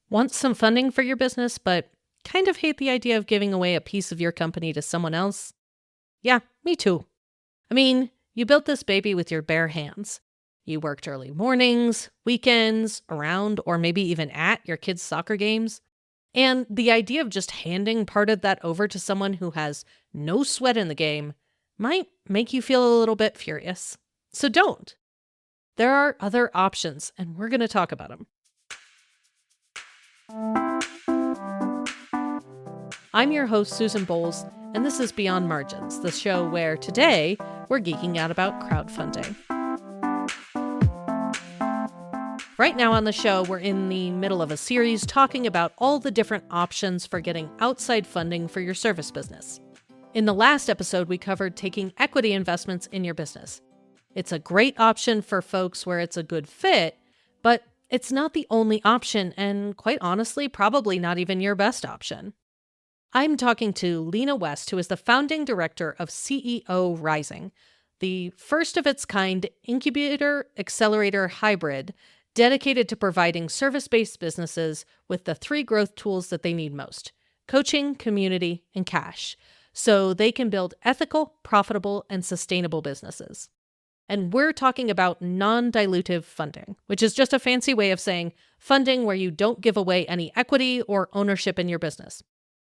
Want some funding for your business, but kind of hate the idea of giving away a piece of your company to someone else? Yeah, me too. I mean, you built this baby with your bare hands. You worked early mornings, weekends, around, or maybe even at your kids' soccer games. And the idea of just handing part of that over to someone who has no sweat in the game might make you feel a little bit furious. So don't. There are other options, and we're going to talk about them. I'm your host, Susan Bowles, and this is Beyond Margins, the show where today we're geeking out about crowdfunding. Right now on the show, we're in the middle of a series talking about all the different options for getting outside funding for your service business. In the last episode, we covered taking equity investments in your business. It's a great option for folks where it's a good fit, but it's not the only option, and quite honestly, probably not even your best option. I'm talking to Lena West, who is the founding director of CEO Rising, the first of its kind incubator accelerator hybrid dedicated to providing service-based businesses with the 3 growth tools that they need most: coaching, community, and cash, so they can build ethical, profitable, and sustainable businesses. And we're talking about non-dilutive funding, which is just a fancy way of saying funding where you don't give away any equity or ownership in your business.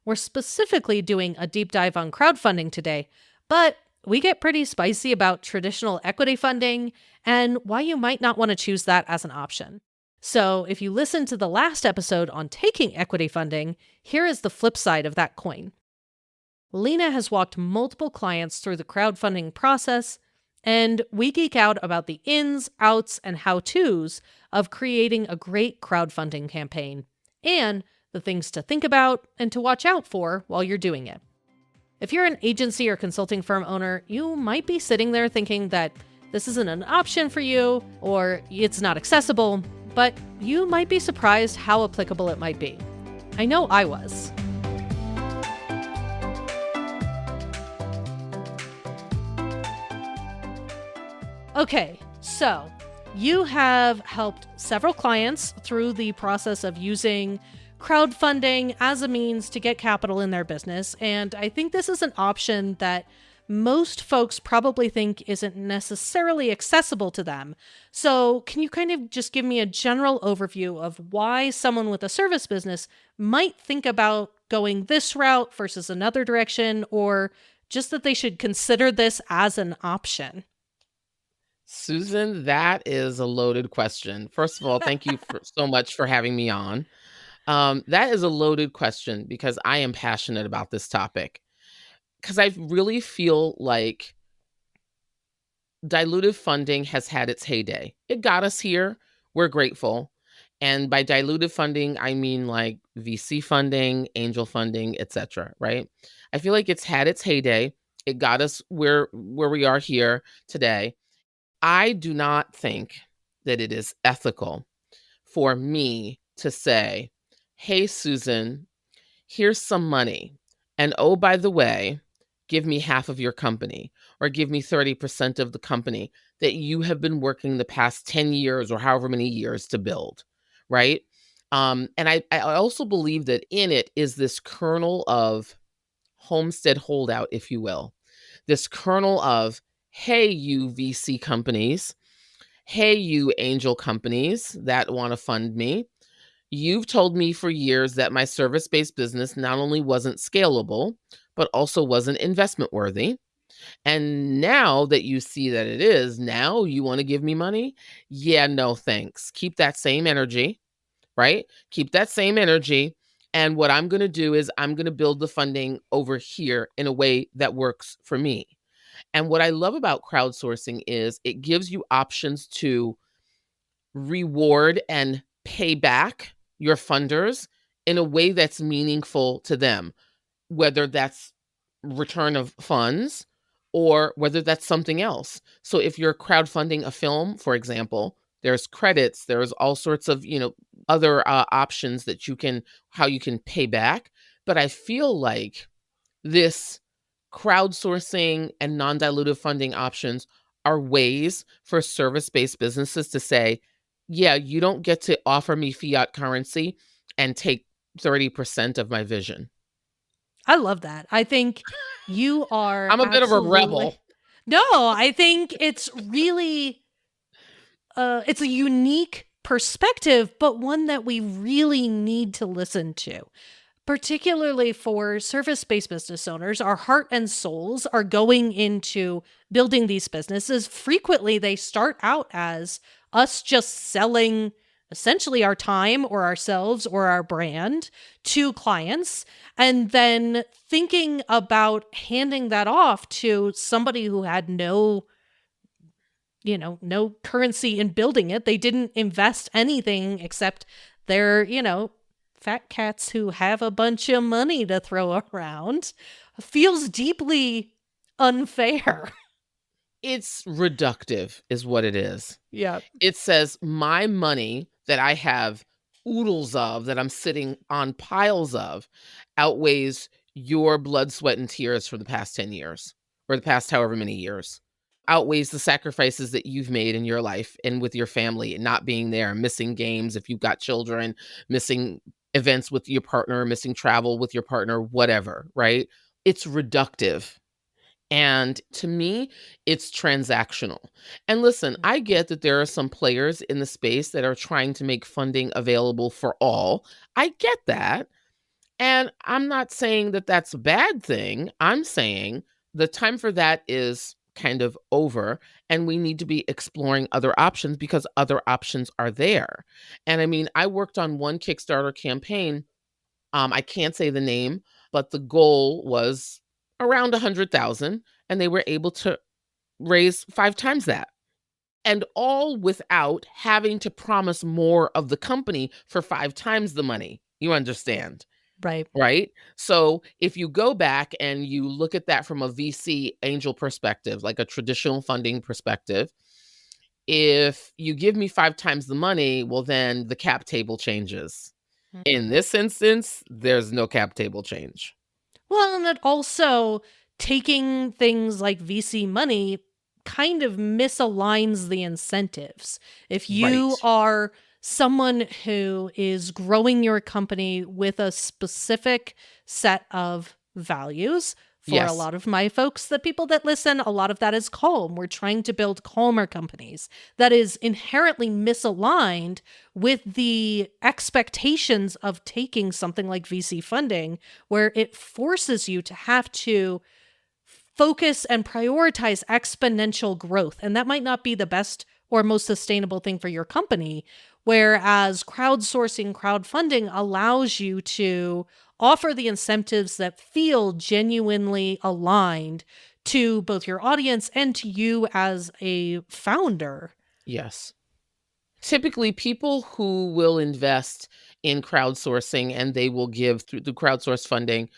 We're specifically doing a deep dive on crowdfunding today, but we get pretty spicy about traditional equity funding and why you might not want to choose that as an option. So if you listened to the last episode on taking equity funding, here is the flip side of that coin. Lena has walked multiple clients through the crowdfunding process, and we geek out about the ins, outs, and how-tos of creating a great crowdfunding campaign, and the things to think about and to watch out for while you're doing it. If you're an agency or consulting firm owner, you might be sitting there thinking that this isn't an option for you or it's not accessible, but you might be surprised how applicable it might be. I know I was. Okay, so you have helped several clients through the process of using crowdfunding as a means to get capital in their business. And I think this is an option that most folks probably think isn't necessarily accessible to them. So can you kind of just give me a general overview of why someone with a service business might think about going this route versus another direction, or just that they should consider this as an option? Susan, that is a loaded question. First of all, thank you so much for having me on. That is a loaded question because I am passionate about this topic. Because I really feel like dilutive funding has had its heyday. It got us here. We're grateful. And by dilutive funding, I mean like VC funding, angel funding, etc. Right? I feel like it's had its heyday. It got us where we are here today. I do not think that it is ethical for me to say, hey, Susan, here's some money. And oh, by the way, give me half of your company or give me 30% of the company that you have been working the past 10 years or however many years to build, right? And I also believe that in it is this kernel of homestead holdout, if you will, this kernel of, hey, you VC companies, hey, you angel companies that want to fund me. You've told me for years that my service-based business not only wasn't scalable, but also wasn't investment worthy. And now that you see that it is, now you want to give me money? Yeah, no, thanks. Keep that same energy, right? Keep that same energy. And what I'm going to do is I'm going to build the funding over here in a way that works for me. And what I love about crowdsourcing is it gives you options to reward and pay back your funders in a way that's meaningful to them, whether that's return of funds or whether that's something else. So if you're crowdfunding a film, for example, there's credits, there's all sorts of, other options that how you can pay back. But I feel like this crowdsourcing and non-dilutive funding options are ways for service-based businesses to say, yeah, you don't get to offer me fiat currency. and take 30% of my vision. I love that. I think you are I'm a bit of a rebel. No, I think it's really it's a unique perspective, but one that we really need to listen to. Particularly for service-based business owners, our heart and souls are going into building these businesses. Frequently, they start out as us just selling essentially our time or ourselves or our brand to clients, and then thinking about handing that off to somebody who had no currency in building it. They didn't invest anything except their, fat cats who have a bunch of money to throw around. Feels deeply unfair. It's reductive is what it is. Yeah. It says my money that I have oodles of, that I'm sitting on piles of, outweighs your blood, sweat, and tears for the past 10 years or the past however many years. Outweighs the sacrifices that you've made in your life and with your family, and not being there, missing games if you've got children, missing events with your partner, missing travel with your partner, whatever, right? It's reductive. And to me, it's transactional. And listen, I get that there are some players in the space that are trying to make funding available for all. I get that. And I'm not saying that that's a bad thing. I'm saying the time for that is kind of over, and we need to be exploring other options because other options are there. And I mean, I worked on one Kickstarter campaign. I can't say the name, but the goal was around 100,000, and they were able to raise 5 times that. And all without having to promise more of the company for 5 times the money. You understand? Right. Right? So if you go back and you look at that from a VC angel perspective, like a traditional funding perspective, if you give me 5 times the money, well, then the cap table changes. In this instance, there's no cap table change. Well, and that also taking things like VC money kind of misaligns the incentives. If you Right. are someone who is growing your company with a specific set of values, for a Yes. lot of my folks, the people that listen, a lot of that is calm. We're trying to build calmer companies. That is inherently misaligned with the expectations of taking something like VC funding, where it forces you to have to focus and prioritize exponential growth. And that might not be the best or most sustainable thing for your company. Whereas crowdfunding allows you to offer the incentives that feel genuinely aligned to both your audience and to you as a founder. Yes. Typically, people who will invest in crowdsourcing and they will give through the crowdsource funding,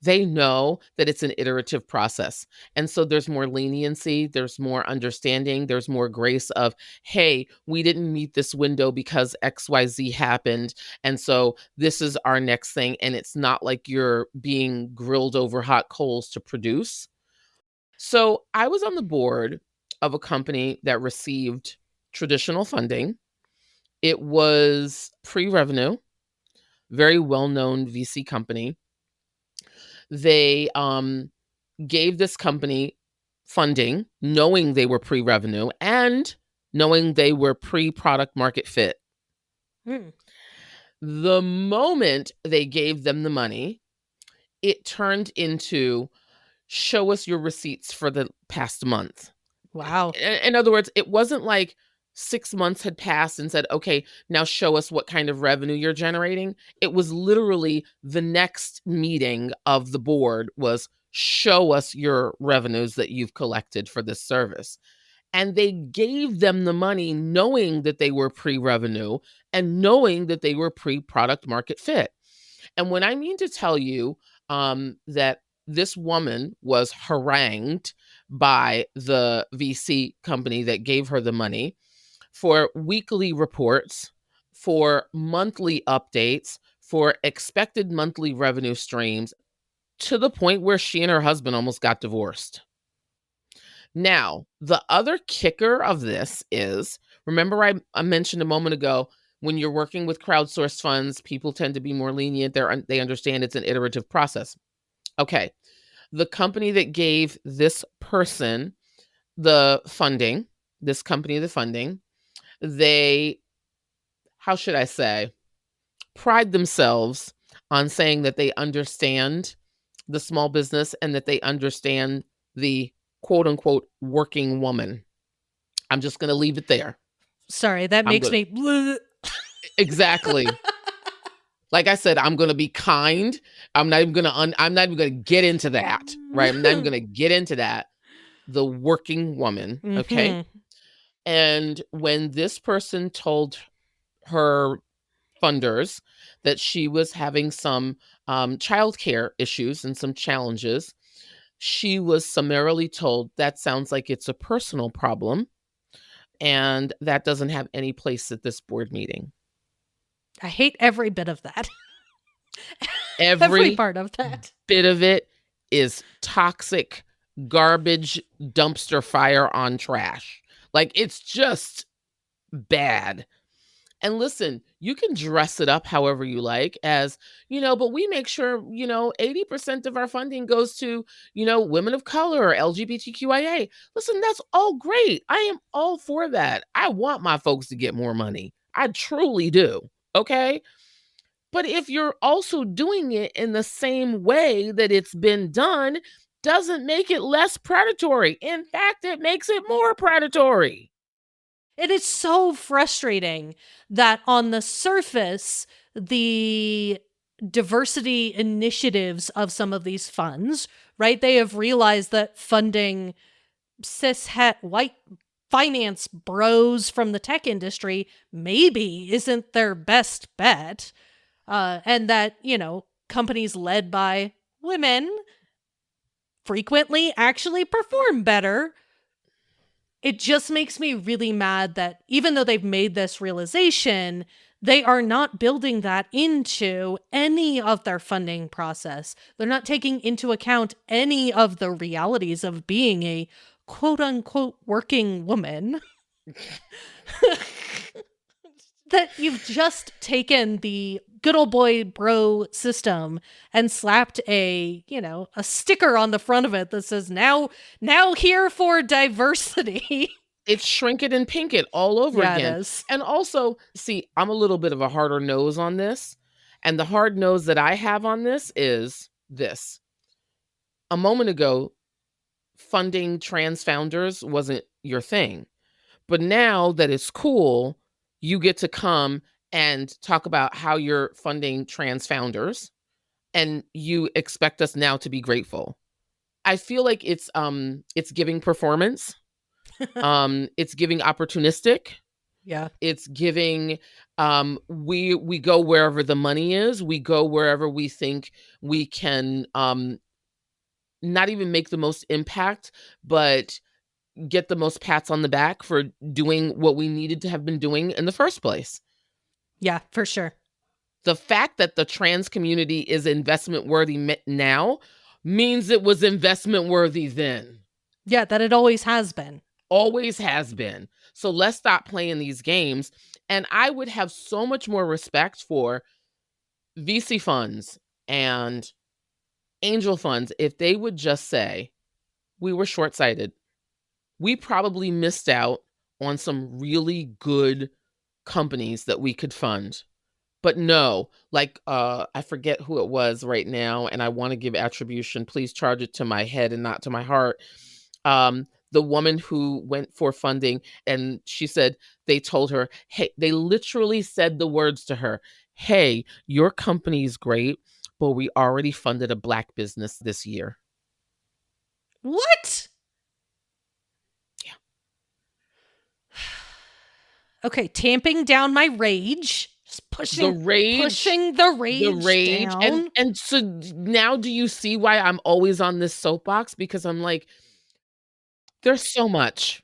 they know that it's an iterative process. And so there's more leniency, there's more understanding, there's more grace of, hey, we didn't meet this window because XYZ happened. And so this is our next thing. And it's not like you're being grilled over hot coals to produce. So I was on the board of a company that received traditional funding. It was pre-revenue, very well-known VC company. They gave this company funding knowing they were pre-revenue and knowing they were pre-product market fit. Hmm. The moment they gave them the money, it turned into show us your receipts for the past month. Wow. In other words, it wasn't like 6 months had passed and said, okay, now show us what kind of revenue you're generating. It was literally the next meeting of the board was show us your revenues that you've collected for this service. And they gave them the money knowing that they were pre-revenue and knowing that they were pre-product market fit. And when I mean to tell you that this woman was harangued by the VC company that gave her the money for weekly reports, for monthly updates, for expected monthly revenue streams, to the point where she and her husband almost got divorced. Now, the other kicker of this is, remember I mentioned a moment ago, When you're working with crowdsourced funds, people tend to be more lenient. They understand it's an iterative process. Okay. The company that gave this person the funding, this company the funding, they, how should I say, pride themselves on saying that they understand the small business and that they understand the quote unquote working woman. I'm just going to leave it there. Sorry, that makes me... Exactly. Like I said, I'm going to be kind. I'm not even going to get into that, right? I'm not even going to get into that. The working woman, okay? And when this person told her funders that she was having some childcare issues and some challenges, she was summarily told that sounds like it's a personal problem, and that doesn't have any place at this board meeting. I hate every bit of that. Every part of that. Bit of it is toxic garbage dumpster fire on trash. Like, it's just bad. And listen, you can dress it up however you like as, but we make sure, 80% of our funding goes to, women of color or LGBTQIA. Listen, that's all great. I am all for that. I want my folks to get more money. I truly do. Okay. But if you're also doing it in the same way that it's been done, doesn't make it less predatory. In fact, it makes it more predatory. It is so frustrating that on the surface, the diversity initiatives of some of these funds, right? They have realized that funding cishet white finance bros from the tech industry maybe isn't their best bet. And that, companies led by women frequently actually perform better. It just makes me really mad that even though they've made this realization, they are not building that into any of their funding process. They're not taking into account any of the realities of being a quote unquote working woman. That you've just taken the good old boy bro system and slapped a sticker on the front of it that says now here for diversity. It's shrink it and pink it all over again. It is. And also, see, I'm a little bit of a harder nose on this. And the hard nose that I have on this is this. A moment ago, funding trans founders wasn't your thing. But now that it's cool, you get to come and talk about how you're funding trans founders, and you expect us now to be grateful. I feel like it's giving performance. It's giving opportunistic. Yeah. It's giving we go wherever the money is. We go wherever we think we can not even make the most impact, but get the most pats on the back for doing what we needed to have been doing in the first place. Yeah, for sure. The fact that the trans community is investment worthy now means it was investment worthy then. Yeah, that it always has been. Always has been. So let's stop playing these games. And I would have so much more respect for VC funds and angel funds if they would just say, we were short-sighted. We probably missed out on some really good companies that we could fund. But no, like I forget who it was right now, and I want to give attribution. Please charge it to my head and not to my heart. The woman who went for funding, and she said they told her, hey, they literally said the words to her, hey, your company's great, but we already funded a Black business this year. What? Okay, tamping down my rage. Just pushing the rage down. And so now do you see why I'm always on this soapbox? Because I'm like, there's so much.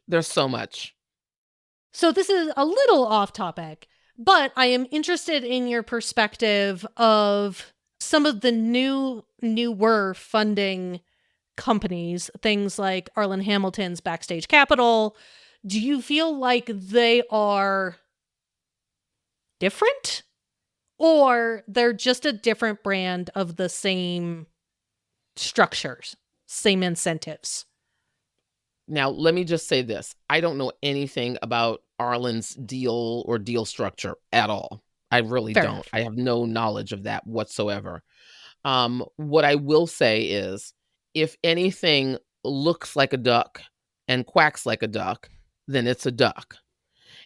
So this is a little off topic, but I am interested in your perspective of some of the newer funding companies, things like Arlen Hamilton's Backstage Capital. Do you feel like they are different, or they're just a different brand of the same structures, same incentives? Now, let me just say this. I don't know anything about Arlen's deal or deal structure at all. I really Fair don't. enough. I have no knowledge of that whatsoever. What I will say is, if anything looks like a duck and quacks like a duck, then it's a duck.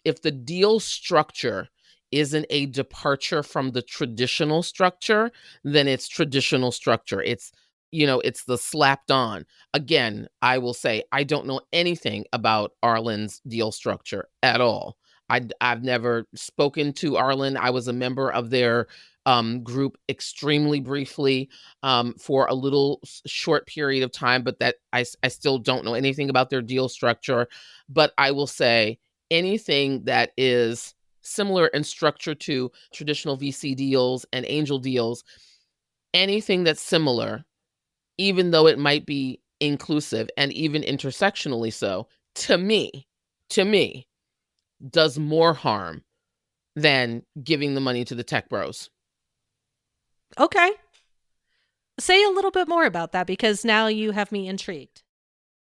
If the deal structure isn't a departure from the traditional structure, then it's traditional structure. It's the slapped on. Again, I will say I don't know anything about Arlen's deal structure at all. I've never spoken to Arlen. I was a member of their group extremely briefly for a little short period of time, but that I still don't know anything about their deal structure. But I will say anything that is similar in structure to traditional VC deals and angel deals, anything that's similar, even though it might be inclusive and even intersectionally so, to me, does more harm than giving the money to the tech bros. Okay. Say a little bit more about that, because now you have me intrigued.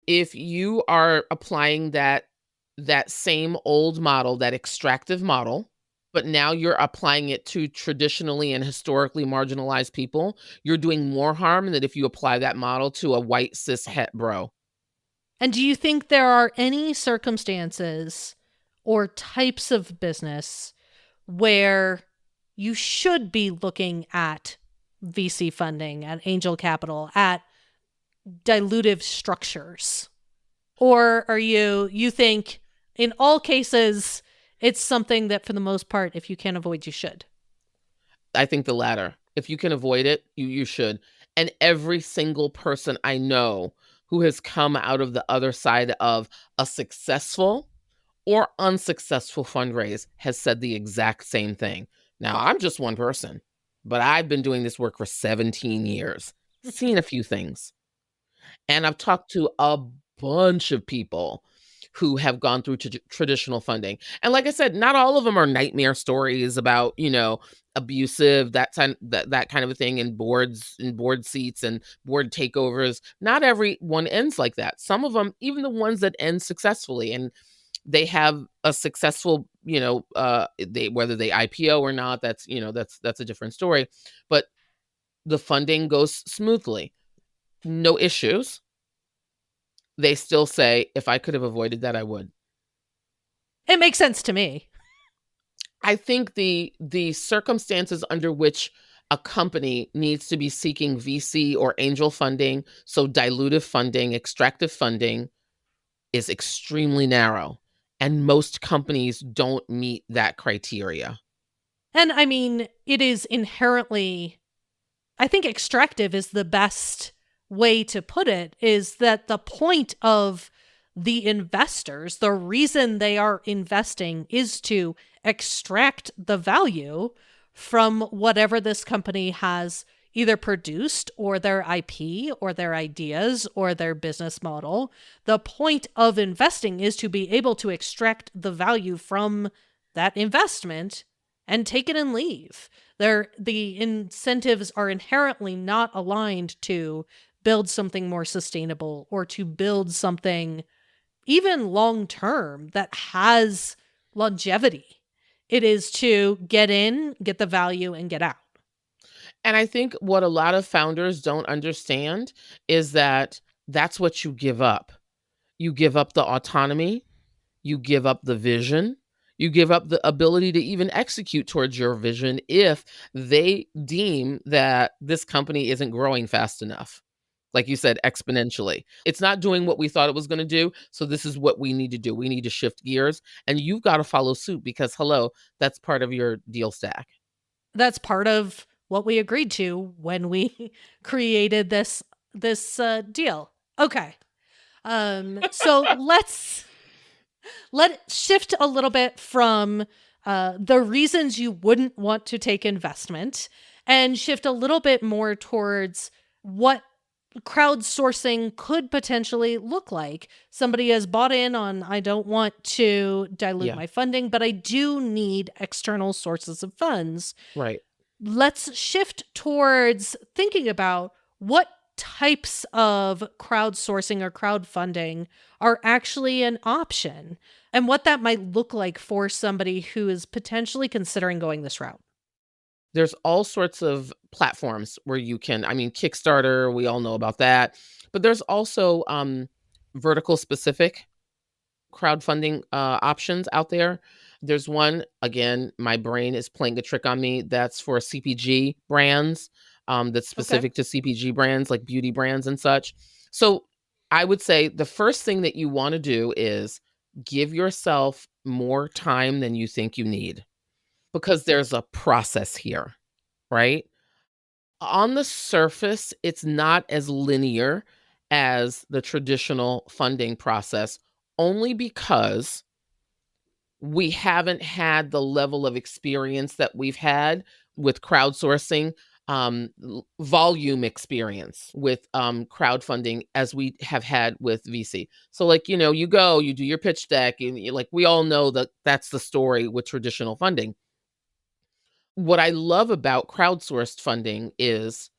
If you are applying that same old model, that extractive model, but now you're applying it to traditionally and historically marginalized people, you're doing more harm than if you apply that model to a white cis het bro. And do you think there are any circumstances or types of business where you should be looking at VC funding, at angel capital, at dilutive structures? Or are you think in all cases it's something that for the most part, if you can avoid, you should? I think the latter. If you can avoid it, you should. And every single person I know who has come out of the other side of a successful or unsuccessful fundraise has said the exact same thing. Now, I'm just one person, but I've been doing this work for 17 years, seen a few things. And I've talked to a bunch of people who have gone through traditional funding. And like I said, not all of them are nightmare stories about, abusive, that kind of a thing, and boards and board seats and board takeovers. Not every one ends like that. Some of them, even the ones that end successfully and they have a successful, whether they IPO or not, that's a different story. But the funding goes smoothly. No issues. They still say, if I could have avoided that, I would. It makes sense to me. I think the circumstances under which a company needs to be seeking VC or angel funding, so dilutive funding, extractive funding, is extremely narrow. And most companies don't meet that criteria. And I mean, it is inherently, I think extractive is the best way to put it, is that the point of the investors, the reason they are investing is to extract the value from whatever this company has either produced, or their IP or their ideas or their business model. The point of investing is to be able to extract the value from that investment and take it and leave. The incentives are inherently not aligned to build something more sustainable or to build something even long-term that has longevity. It is to get in, get the value, and get out. And I think what a lot of founders don't understand is that that's what you give up. You give up the autonomy, you give up the vision, you give up the ability to even execute towards your vision if they deem that this company isn't growing fast enough. Like you said, exponentially. It's not doing what we thought it was going to do. So this is what we need to do. We need to shift gears. And you've got to follow suit because, hello, that's part of your deal stack. That's part of what we agreed to when we created this deal. Okay. So let's shift a little bit from the reasons you wouldn't want to take investment, and shift a little bit more towards what crowdsourcing could potentially look like. Somebody has bought in on, I don't want to dilute Yeah. my funding, but I do need external sources of funds. Right. Let's shift towards thinking about what types of crowdsourcing or crowdfunding are actually an option and what that might look like for somebody who is potentially considering going this route. There's all sorts of platforms where you can, I mean, Kickstarter, we all know about that. But there's also vertical specific crowdfunding options out there. There's one, again, my brain is playing a trick on me, that's for CPG brands, that's Okay. specific to CPG brands like beauty brands and such. So I would say the first thing that you want to do is give yourself more time than you think you need, because there's a process here, right? On the surface, it's not as linear as the traditional funding process, only because we haven't had the level of experience that we've had with crowdsourcing, volume experience with crowdfunding as we have had with VC. So, like, you go, you do your pitch deck, and like, we all know that that's the story with traditional funding. What I love about crowdsourced funding is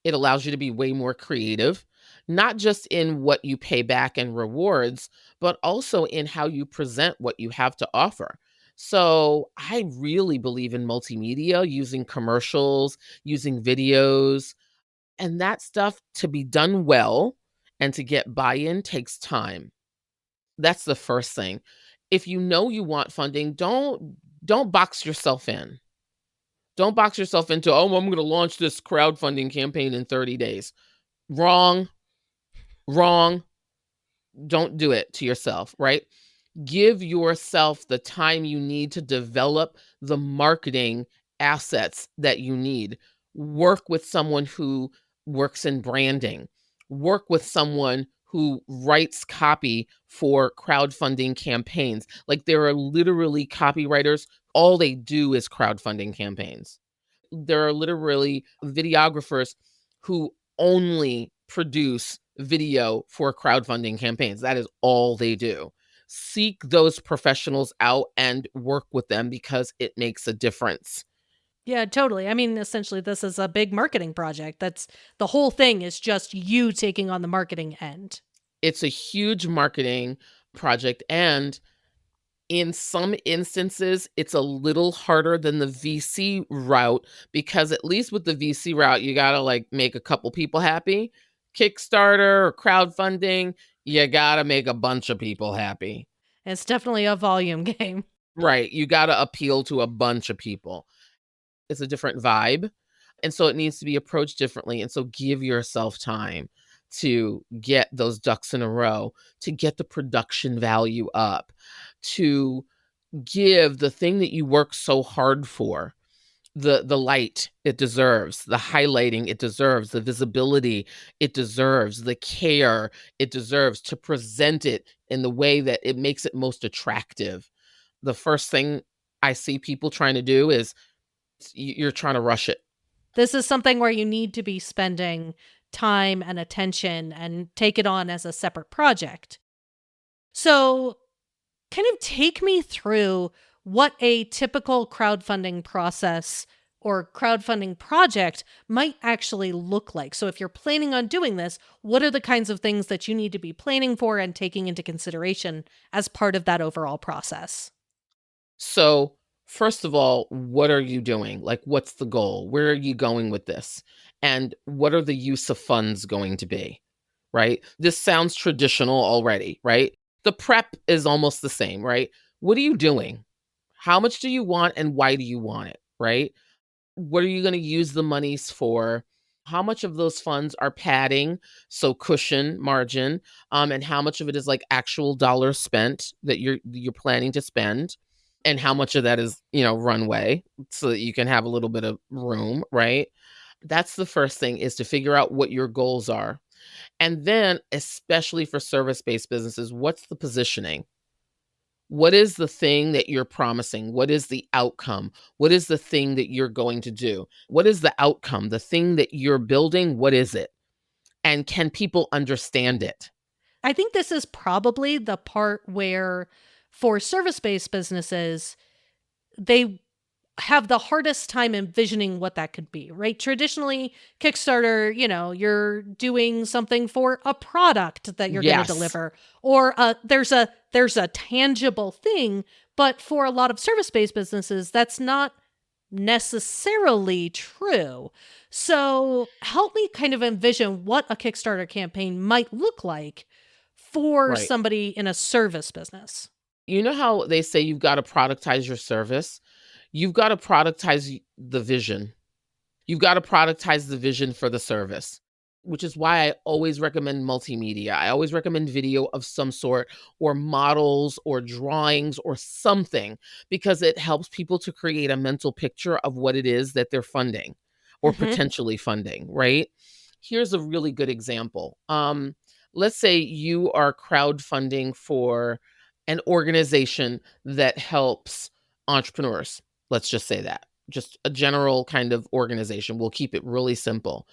it allows you to be way more creative, not just in what you pay back and rewards, but also in how you present what you have to offer. So I really believe in multimedia, using commercials, using videos, and that stuff to be done well and to get buy-in takes time. That's the first thing. If you know you want funding, don't box yourself in. Don't box yourself into, oh, I'm going to launch this crowdfunding campaign in 30 days. Wrong, wrong. Don't do it to yourself, right? Give yourself the time you need to develop the marketing assets that you need. Work with someone who works in branding. Work with someone who writes copy for crowdfunding campaigns. Like, there are literally copywriters, all they do is crowdfunding campaigns. There are literally videographers who only produce video for crowdfunding campaigns. That is all they do. Seek those professionals out and work with them, because it makes a difference. Yeah, totally. I mean, essentially, this is a big marketing project. That's the whole thing is just you taking on the marketing end. It's a huge marketing project. And in some instances, it's a little harder than the VC route, because at least with the VC route, you got to like make a couple people happy. Kickstarter or crowdfunding, you got to make a bunch of people happy. It's definitely a volume game. Right. You got to appeal to a bunch of people. It's a different vibe. And so it needs to be approached differently. And so give yourself time to get those ducks in a row, to get the production value up, to give the thing that you work so hard for the light it deserves, the highlighting it deserves, the visibility it deserves, the care it deserves, to present it in the way that it makes it most attractive. The first thing I see people trying to do is you're trying to rush it. This is something where you need to be spending time and attention and take it on as a separate project. So, kind of take me through what a typical crowdfunding process or crowdfunding project might actually look like. So, if you're planning on doing this, what are the kinds of things that you need to be planning for and taking into consideration as part of that overall process? So, first of all, what are you doing? Like, what's the goal? Where are you going with this? And what are the use of funds going to be? Right? This sounds traditional already, right? The prep is almost the same, right? What are you doing? How much do you want and why do you want it, right? What are you going to use the monies for? How much of those funds are padding, so cushion, margin, and how much of it is like actual dollars spent that you're planning to spend, and how much of that is, runway, so that you can have a little bit of room, right? That's the first thing, is to figure out what your goals are. And then, especially for service-based businesses, what's the positioning? What is the thing that you're promising? What is the outcome? What is the thing that you're going to do? What is the outcome? The thing that you're building, what is it? And can people understand it? I think this is probably the part where for service-based businesses, they have the hardest time envisioning what that could be, right? Traditionally, Kickstarter, you're doing something for a product that you're going to Yes. deliver, or there's a tangible thing. But for a lot of service-based businesses, that's not necessarily true. So help me kind of envision what a Kickstarter campaign might look like for Right. somebody in a service business. You know how they say you've got to productize your service? You've got to productize the vision. You've got to productize the vision for the service, which is why I always recommend multimedia. I always recommend video of some sort, or models or drawings or something, because it helps people to create a mental picture of what it is that they're funding or Mm-hmm. potentially funding, right? Here's a really good example. Let's say you are crowdfunding for an organization that helps entrepreneurs. Let's just say that. Just a general kind of organization. We'll keep it really simple.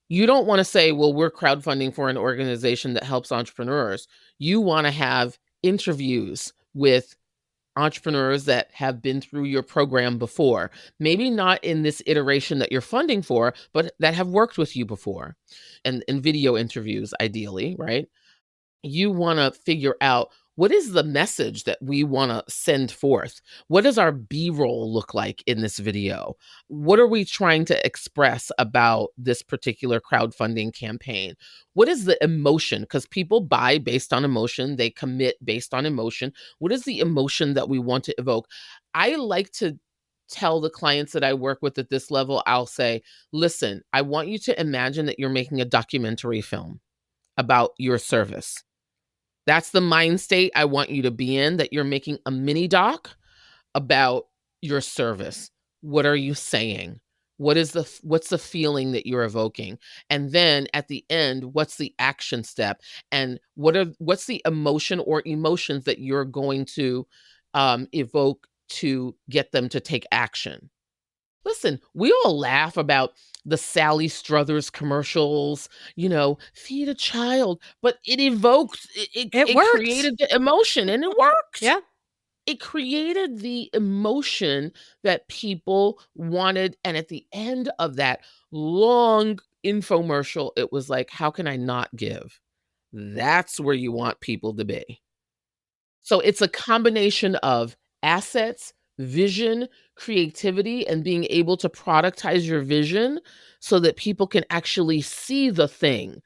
You don't want to say, well, we're crowdfunding for an organization that helps entrepreneurs. You want to have interviews with entrepreneurs that have been through your program before. Maybe not in this iteration that you're funding for, but that have worked with you before. And video interviews, ideally, right? You want to figure out, what is the message that we want to send forth? What does our B-roll look like in this video? What are we trying to express about this particular crowdfunding campaign? What is the emotion? Because people buy based on emotion, they commit based on emotion. What is the emotion that we want to evoke? I like to tell the clients that I work with at this level, I'll say, listen, I want you to imagine that you're making a documentary film about your service. That's the mind state I want you to be in, that you're making a mini doc about your service. What are you saying? What's the feeling that you're evoking? And then at the end, what's the action step? And what's the emotion or emotions that you're going to evoke to get them to take action? Listen, we all laugh about the Sally Struthers commercials, feed a child, but it evoked, It it worked. created the emotion, and it worked. Yeah. It created the emotion that people wanted. And at the end of that long infomercial, it was like, how can I not give? That's where you want people to be. So it's a combination of assets, vision, creativity, and being able to productize your vision so that people can actually see the thing.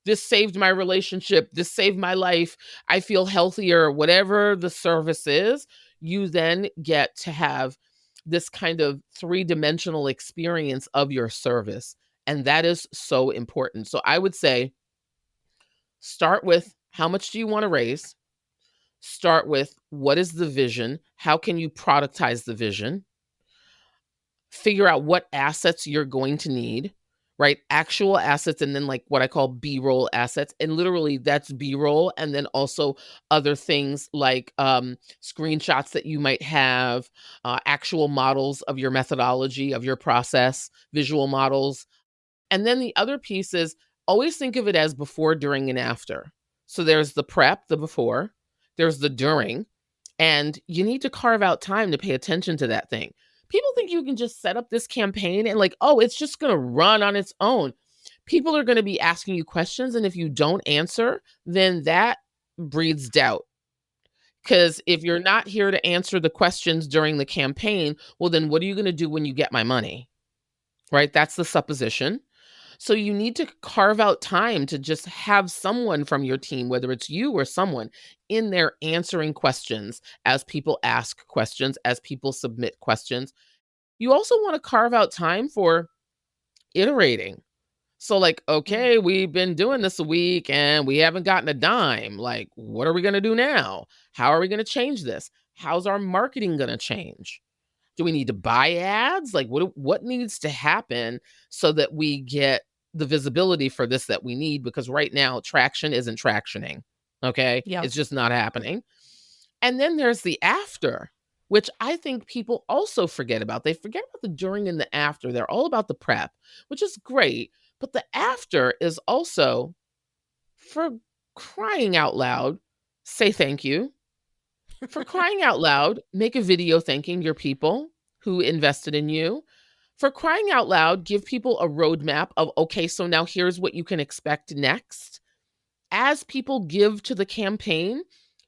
This saved my relationship. This saved my life. I feel healthier, whatever the service is. You then get to have this kind of three-dimensional experience of your service. And that is so important. So I would say, start with, how much do you want to raise? Start with, what is the vision? How can you productize the vision? Figure out what assets you're going to need, right? Actual assets, and then like what I call B-roll assets. And literally that's B-roll. And then also other things like screenshots that you might have, actual models of your methodology, of your process, visual models. And then the other piece is, always think of it as before, during, and after. So there's the prep, the before, there's the during, and you need to carve out time to pay attention to that thing. People think you can just set up this campaign and like, oh, it's just going to run on its own. People are going to be asking you questions. And if you don't answer, then that breeds doubt. Because if you're not here to answer the questions during the campaign, well, then what are you going to do when you get my money? Right? That's the supposition. So you need to carve out time to just have someone from your team, whether it's you or someone, in there answering questions as people ask questions, as people submit questions. You also want to carve out time for iterating. So like, Mm. okay, we've been doing this a week and we haven't gotten a dime. Like, what are we going to do now? How are we going to change this? How's our marketing going to change? Do we need to buy ads? Like, what needs to happen so that we get the visibility for this that we need? Because right now, traction isn't tractioning. Okay. Yeah. It's just not happening. And then there's the after, which I think people also forget about. They forget about the during and the after. They're all about the prep, which is great. But the after is also, for crying out loud, say thank you. For crying out loud, make a video thanking your people who invested in you. For crying out loud, give people a roadmap of, okay, so now here's what you can expect next. As people give to the campaign,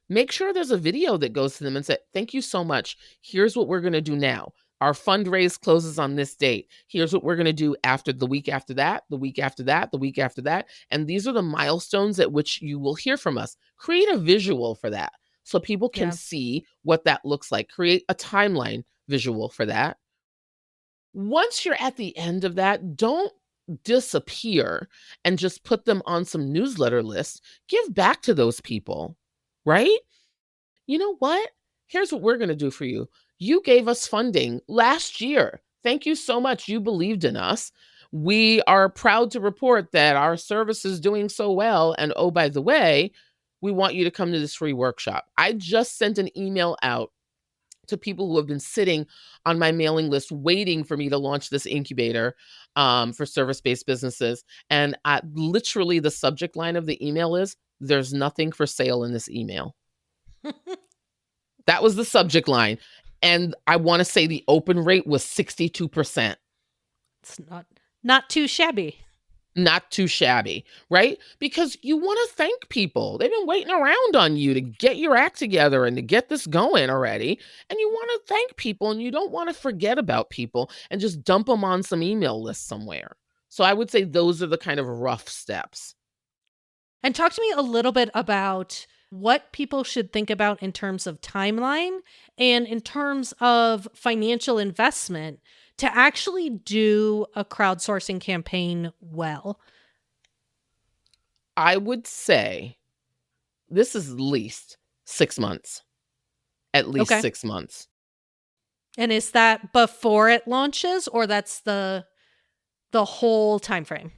make sure there's a video that goes to them and say, thank you so much. Here's what we're going to do now. Our fundraise closes on this date. Here's what we're going to do after the week after that, the week after that, the week after that. And these are the milestones at which you will hear from us. Create a visual for that so people can Yeah. see what that looks like. Create a timeline visual for that. Once you're at the end of that, don't disappear and just put them on some newsletter list. Give back to those people, right? You know what? Here's what we're going to do for you. You gave us funding last year. Thank you so much. You believed in us. We are proud to report that our service is doing so well. And oh, by the way, we want you to come to this free workshop. I just sent an email out to people who have been sitting on my mailing list waiting for me to launch this incubator for service-based businesses. And literally the subject line of the email is, there's nothing for sale in this email. That was the subject line. And I want to say the open rate was 62%. It's not too shabby. Not too shabby, right? Because you want to thank people. They've been waiting around on you to get your act together and to get this going already. And you want to thank people, and you don't want to forget about people and just dump them on some email list somewhere. So I would say those are the kind of rough steps. And talk to me a little bit about what people should think about in terms of timeline and in terms of financial investment to actually do a crowdsourcing campaign well. I would say this is at least 6 months. At least Okay. 6 months. And is that before it launches, or that's the whole time frame?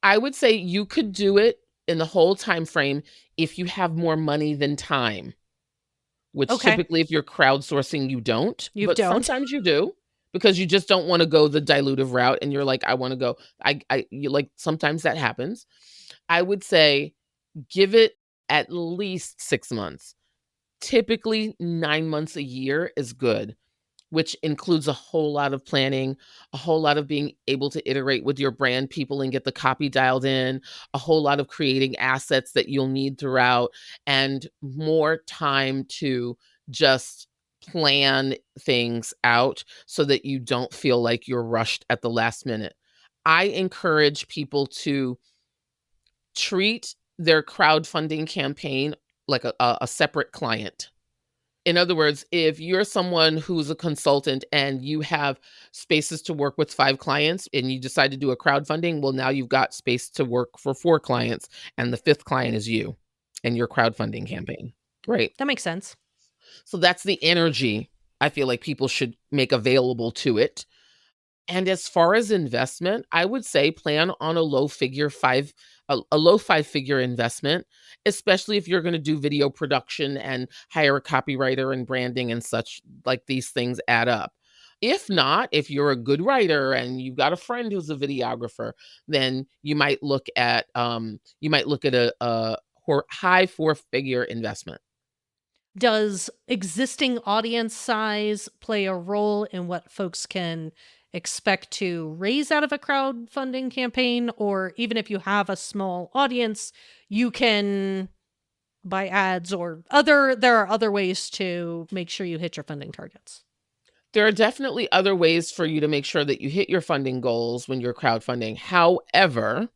I would say you could do it in the whole time frame if you have more money than time, which typically if you're crowdsourcing, you don't. But sometimes you do, because you just don't want to go the dilutive route and you're like, I want to go. You like, sometimes that happens. I would say give it at least 6 months. Typically 9 months a year is good, which includes a whole lot of planning, a whole lot of being able to iterate with your brand people and get the copy dialed in, a whole lot of creating assets that you'll need throughout, and more time to just plan things out so that you don't feel like you're rushed at the last minute. I encourage people to treat their crowdfunding campaign like a separate client. In other words, if you're someone who's a consultant and you have spaces to work with 5 clients and you decide to do a crowdfunding, well, now you've got space to work for 4 clients, and the 5th client is you and your crowdfunding campaign, right? That makes sense. So that's the energy I feel like people should make available to it. And as far as investment, I would say plan on a low 5-figure investment, especially if you're going to do video production and hire a copywriter and branding and such. Like, these things add up. If not, if you're a good writer and you've got a friend who's a videographer, then you might look at a high 4-figure investment. Does existing audience size play a role in what folks can expect to raise out of a crowdfunding campaign? Or even if you have a small audience, you can buy ads, or there are other ways to make sure you hit your funding targets? There are definitely other ways for you to make sure that you hit your funding goals when you're crowdfunding. However,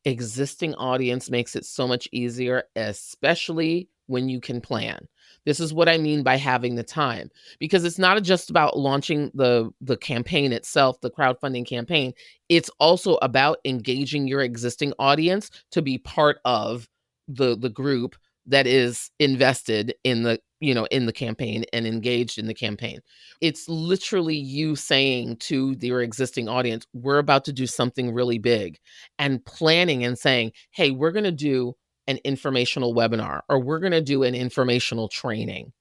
existing audience makes it so much easier, especially when you can plan. This is what I mean by having the time, because it's not just about launching the campaign itself, the crowdfunding campaign. It's also about engaging your existing audience to be part of the group that is invested in the campaign and engaged in the campaign. It's literally you saying to your existing audience, we're about to do something really big, and planning and saying, hey, we're going to do an informational webinar, or we're going to do an informational training.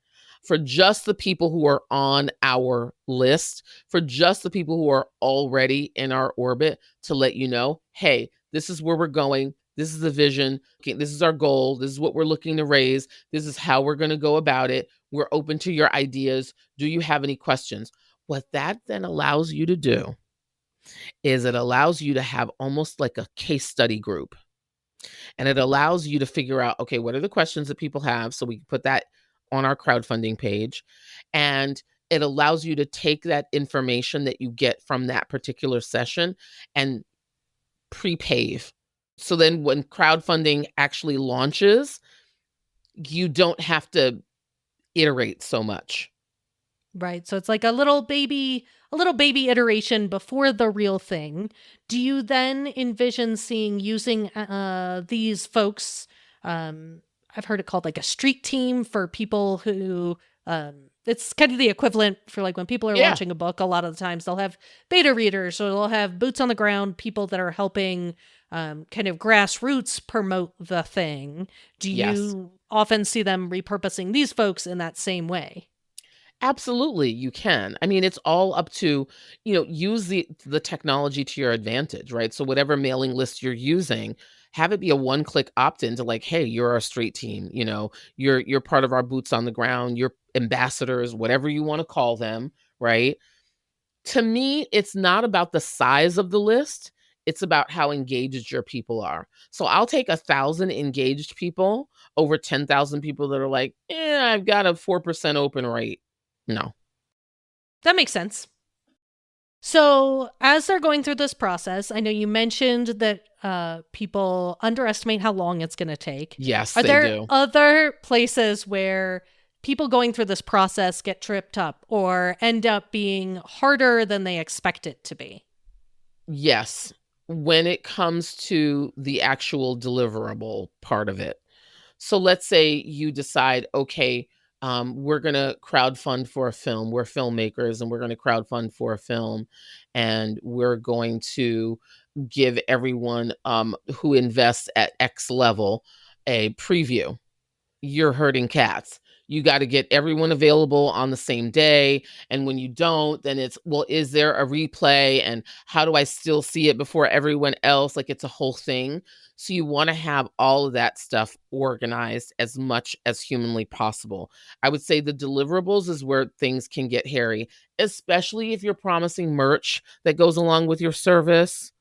for just the people who are on our list, for just the people who are already in our orbit, to let you know, hey, this is where we're going. This is the vision. Okay, this is our goal. This is what we're looking to raise. This is how we're going to go about it. We're open to your ideas. Do you have any questions? What that then allows you to do is it allows you to have almost like a case study group. And it allows you to figure out, okay, what are the questions that people have? So we can put that on our crowdfunding page. And it allows you to take that information that you get from that particular session and pre-pave. So then when crowdfunding actually launches, you don't have to iterate so much. Right. So it's like a little baby iteration before the real thing. Do you then envision seeing using these folks? I've heard it called like a street team for people who it's kind of the equivalent for like when people are launching a book. A lot of the times they'll have beta readers, or they'll have boots on the ground people that are helping kind of grassroots promote the thing. Do you often see them repurposing these folks in that same way? Absolutely, you can. I mean, it's all up to, use the technology to your advantage, right? So whatever mailing list you're using, have it be a one-click opt-in to like, hey, you're our street team, you're part of our boots on the ground, you're ambassadors, whatever you want to call them, right? To me, it's not about the size of the list. It's about how engaged your people are. So I'll take 1,000 engaged people over 10,000 people that are like, I've got a 4% open rate. No. That makes sense. So as they're going through this process, I know you mentioned that people underestimate how long it's going to take. Yes, Are they there do. other places where people going through this process get tripped up or end up being harder than they expect it to be? Yes. When it comes to the actual deliverable part of it. So let's say you decide, okay, we're going to crowdfund for a film. We're filmmakers and we're going to crowdfund for a film. And we're going to give everyone who invests at X level a preview. You're herding cats. You got to get everyone available on the same day. And when you don't, then it's, well, is there a replay? And how do I still see it before everyone else? Like it's a whole thing. So you want to have all of that stuff organized as much as humanly possible. I would say the deliverables is where things can get hairy, especially if you're promising merch that goes along with your service.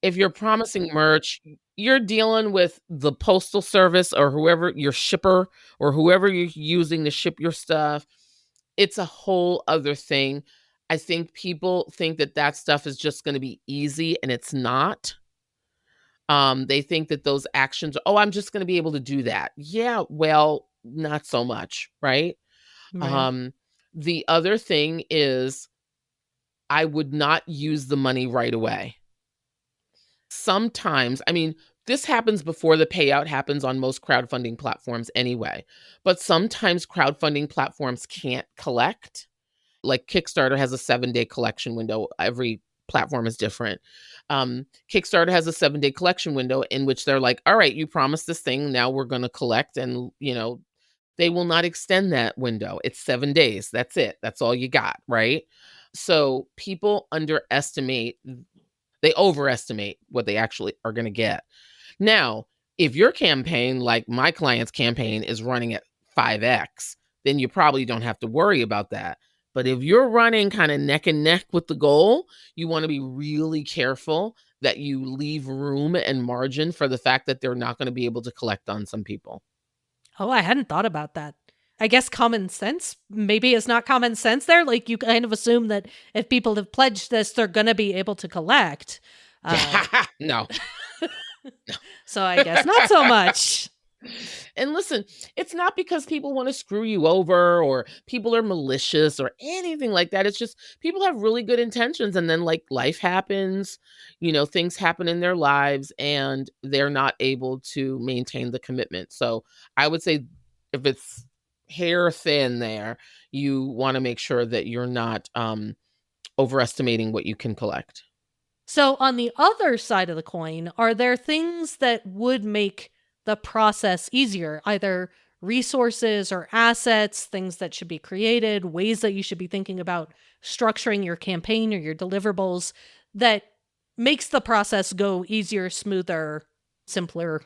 If you're promising merch, you're dealing with the postal service or whoever your shipper or whoever you're using to ship your stuff. It's a whole other thing. I think people think that that stuff is just going to be easy, and it's not. They think that those actions, oh, I'm just going to be able to do that. Yeah, well, not so much, right? Right. The other thing is I would not use the money right away. Sometimes, I mean, this happens before the payout happens on most crowdfunding platforms anyway, but sometimes crowdfunding platforms can't collect. Like Kickstarter has a 7-day collection window. Every platform is different. Kickstarter has a 7-day collection window in which they're like, all right, you promised this thing. Now we're going to collect. And, they will not extend that window. It's 7 days. That's it. That's all you got. Right. So people they overestimate what they actually are going to get. Now, if your campaign, like my client's campaign, is running at 5x, then you probably don't have to worry about that. But if you're running kind of neck and neck with the goal, you want to be really careful that you leave room and margin for the fact that they're not going to be able to collect on some people. Oh, I hadn't thought about that. I guess common sense maybe is not common sense there. Like you kind of assume that if people have pledged this, they're going to be able to collect. No. So I guess not so much. And listen, it's not because people want to screw you over or people are malicious or anything like that. It's just people have really good intentions, and then like life happens, things happen in their lives and they're not able to maintain the commitment. So I would say if it's hair thin there, you want to make sure that you're not overestimating what you can collect. So on the other side of the coin, are there things that would make the process easier, either resources or assets, things that should be created, ways that you should be thinking about structuring your campaign or your deliverables that makes the process go easier, smoother, simpler?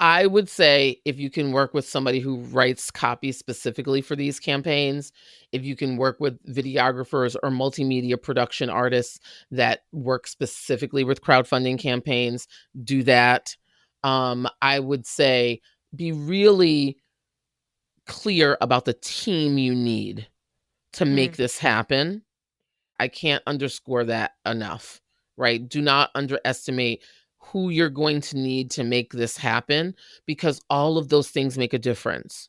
I would say if you can work with somebody who writes copy specifically for these campaigns, if you can work with videographers or multimedia production artists that work specifically with crowdfunding campaigns, do that. I would say be really clear about the team you need to make this happen. I can't underscore that enough, right? Do not underestimate who you're going to need to make this happen, because all of those things make a difference.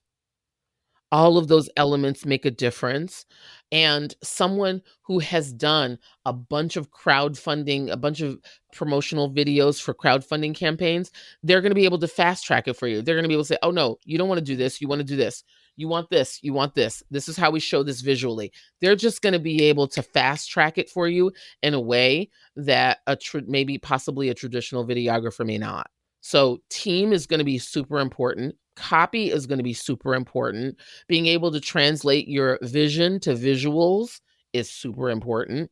All of those elements make a difference. And someone who has done a bunch of crowdfunding, a bunch of promotional videos for crowdfunding campaigns, they're going to be able to fast track it for you. They're going to be able to say, oh, no, you don't want to do this. You want to do this. You want this. You want this. This is how we show this visually. They're just going to be able to fast track it for you in a way that maybe possibly a traditional videographer may not. So team is going to be super important. Copy is going to be super important. Being able to translate your vision to visuals is super important,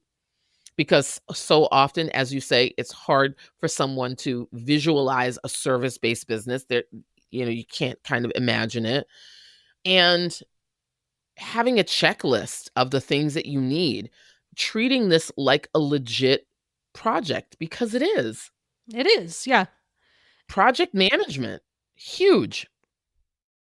because so often, as you say, it's hard for someone to visualize a service-based business. You can't kind of imagine it. And having a checklist of the things that you need, treating this like a legit project, because it is. It is, yeah. Project management, huge.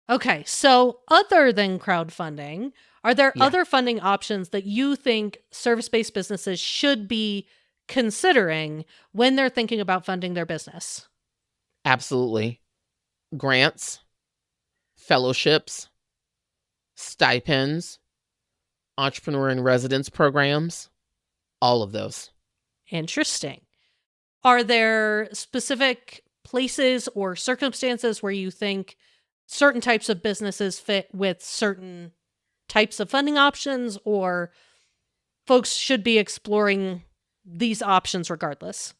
Okay, so other than crowdfunding, are there Yeah. other funding options that you think service-based businesses should be considering when they're thinking about funding their business? Absolutely. Grants, fellowships, stipends, entrepreneur in residence programs, all of those. Interesting. Are there specific places or circumstances where you think certain types of businesses fit with certain types of funding options, or folks should be exploring these options regardless?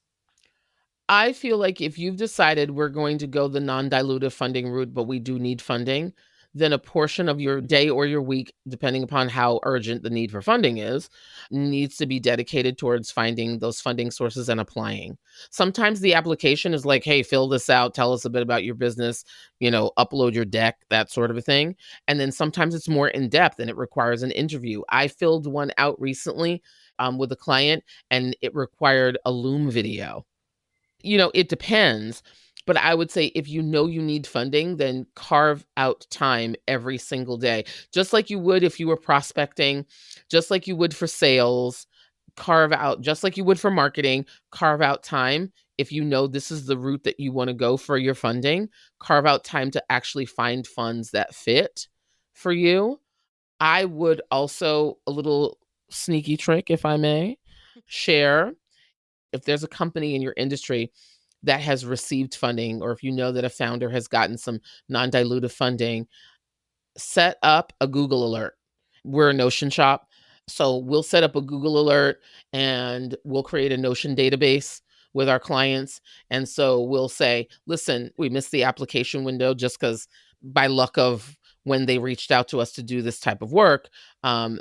I feel like if you've decided we're going to go the non-dilutive funding route, but we do need funding, then a portion of your day or your week, depending upon how urgent the need for funding is, needs to be dedicated towards finding those funding sources and applying. Sometimes the application is like, hey, fill this out, tell us a bit about your business, upload your deck, that sort of a thing. And then sometimes it's more in depth and it requires an interview. I filled one out recently with a client, and it required a Loom video. It depends. But I would say if you know you need funding, then carve out time every single day, just like you would if you were prospecting, just like you would for sales, carve out, just like you would for marketing, carve out time. If you know this is the route that you want to go for your funding, carve out time to actually find funds that fit for you. I would also, a little sneaky trick, if I may, share, if there's a company in your industry that has received funding, or if you know that a founder has gotten some non-dilutive funding, set up a Google alert. We're a Notion shop, so we'll set up a Google alert and we'll create a Notion database with our clients. And so we'll say, listen, we missed the application window just because by luck of when they reached out to us to do this type of work,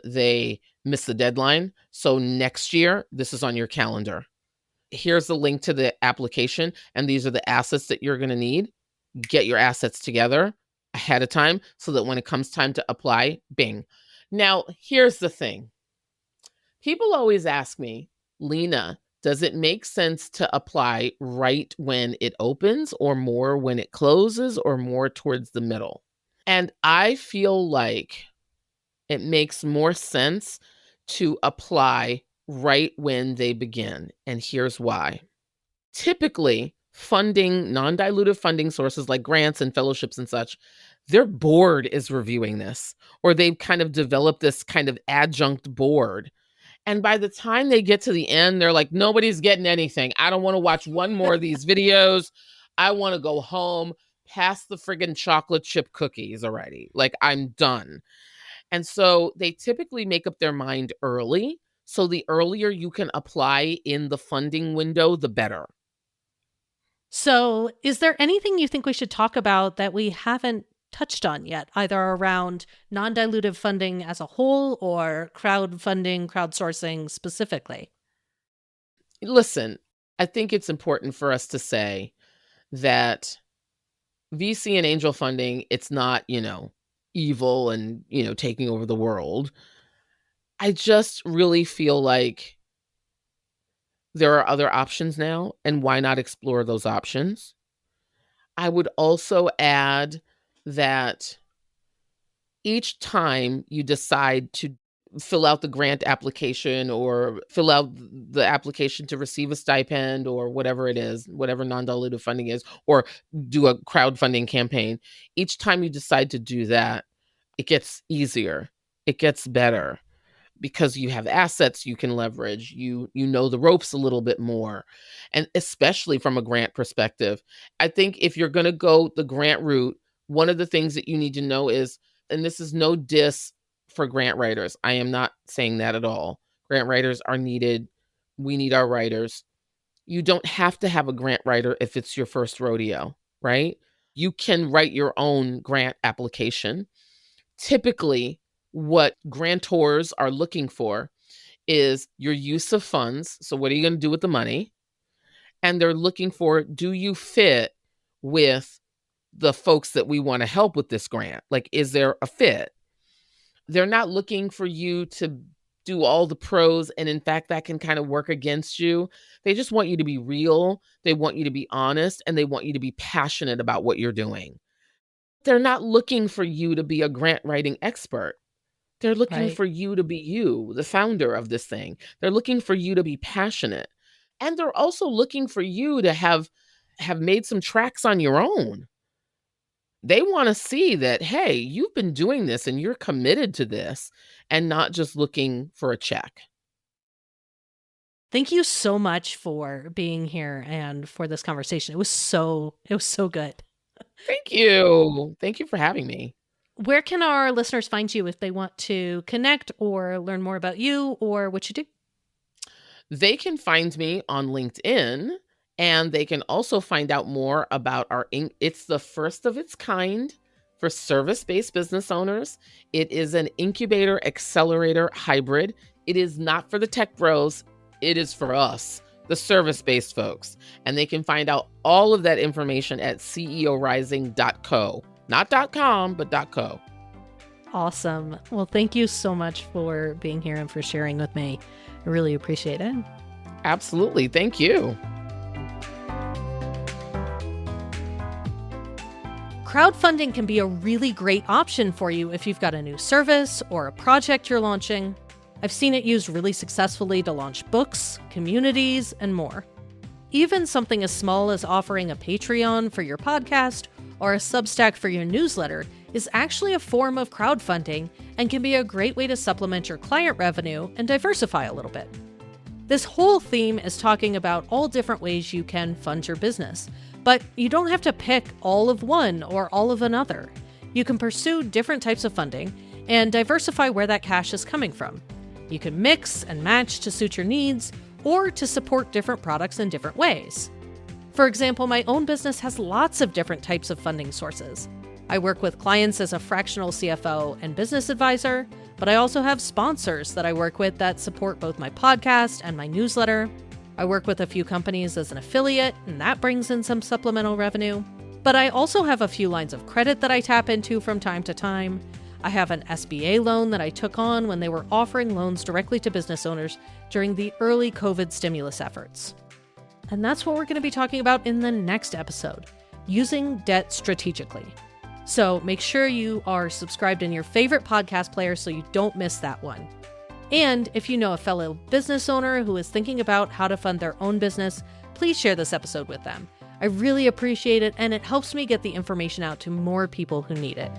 they missed the deadline. So next year, this is on your calendar. Here's the link to the application, and these are the assets that you're going to need. Get your assets together ahead of time so that when it comes time to apply, bing. Now, here's the thing. People always ask me, Lena, does it make sense to apply right when it opens, or more when it closes, or more towards the middle? And I feel like it makes more sense to apply right when they begin. And here's why. Typically, non-dilutive funding sources like grants and fellowships and such, their board is reviewing this, or they've kind of developed this kind of adjunct board. And by the time they get to the end, they're like, nobody's getting anything. I don't want to watch one more of these videos. I want to go home, pass the friggin' chocolate chip cookies already. Like, I'm done. And so they typically make up their mind early. So the earlier you can apply in the funding window, the better. So, is there anything you think we should talk about that we haven't touched on yet, either around non-dilutive funding as a whole or crowdfunding, crowdsourcing specifically? Listen, I think it's important for us to say that VC and angel funding, it's not, evil and, taking over the world. I just really feel like there are other options now, and why not explore those options? I would also add that each time you decide to fill out the grant application or fill out the application to receive a stipend or whatever it is, whatever non-dilutive funding is, or do a crowdfunding campaign, each time you decide to do that, it gets easier. It gets better because you have assets you can leverage. You know the ropes a little bit more. And especially from a grant perspective, I think if you're going to go the grant route, one of the things that you need to know is, and this is no diss for grant writers. I am not saying that at all. Grant writers are needed. We need our writers. You don't have to have a grant writer if it's your first rodeo, right? You can write your own grant application. Typically, what grantors are looking for is your use of funds. So what are you going to do with the money? And they're looking for, do you fit with the folks that we want to help with this grant? Like, is there a fit? They're not looking for you to do all the pros. And in fact, that can kind of work against you. They just want you to be real. They want you to be honest, and they want you to be passionate about what you're doing. They're not looking for you to be a grant writing expert. They're looking Right. for you to be you, the founder of this thing. They're looking for you to be passionate. And they're also looking for you to have made some tracks on your own. They want to see that, hey, you've been doing this and you're committed to this and not just looking for a check. Thank you so much for being here and for this conversation. It was so good. Thank you. Thank you for having me. Where can our listeners find you if they want to connect or learn more about you or what you do? They can find me on LinkedIn, and they can also find out more about it's the first of its kind for service-based business owners. It is an incubator accelerator hybrid. It is not for the tech bros. It is for us, the service-based folks. And they can find out all of that information at ceorising.co. Not .com, but .co. Awesome. Well, thank you so much for being here and for sharing with me. I really appreciate it. Absolutely. Thank you. Crowdfunding can be a really great option for you if you've got a new service or a project you're launching. I've seen it used really successfully to launch books, communities, and more. Even something as small as offering a Patreon for your podcast or a Substack for your newsletter is actually a form of crowdfunding and can be a great way to supplement your client revenue and diversify a little bit. This whole theme is talking about all different ways you can fund your business, but you don't have to pick all of one or all of another. You can pursue different types of funding and diversify where that cash is coming from. You can mix and match to suit your needs or to support different products in different ways. For example, my own business has lots of different types of funding sources. I work with clients as a fractional CFO and business advisor, but I also have sponsors that I work with that support both my podcast and my newsletter. I work with a few companies as an affiliate, and that brings in some supplemental revenue. But I also have a few lines of credit that I tap into from time to time. I have an SBA loan that I took on when they were offering loans directly to business owners during the early COVID stimulus efforts. And that's what we're going to be talking about in the next episode, using debt strategically. So make sure you are subscribed in your favorite podcast player so you don't miss that one. And if you know a fellow business owner who is thinking about how to fund their own business, please share this episode with them. I really appreciate it, and it helps me get the information out to more people who need it.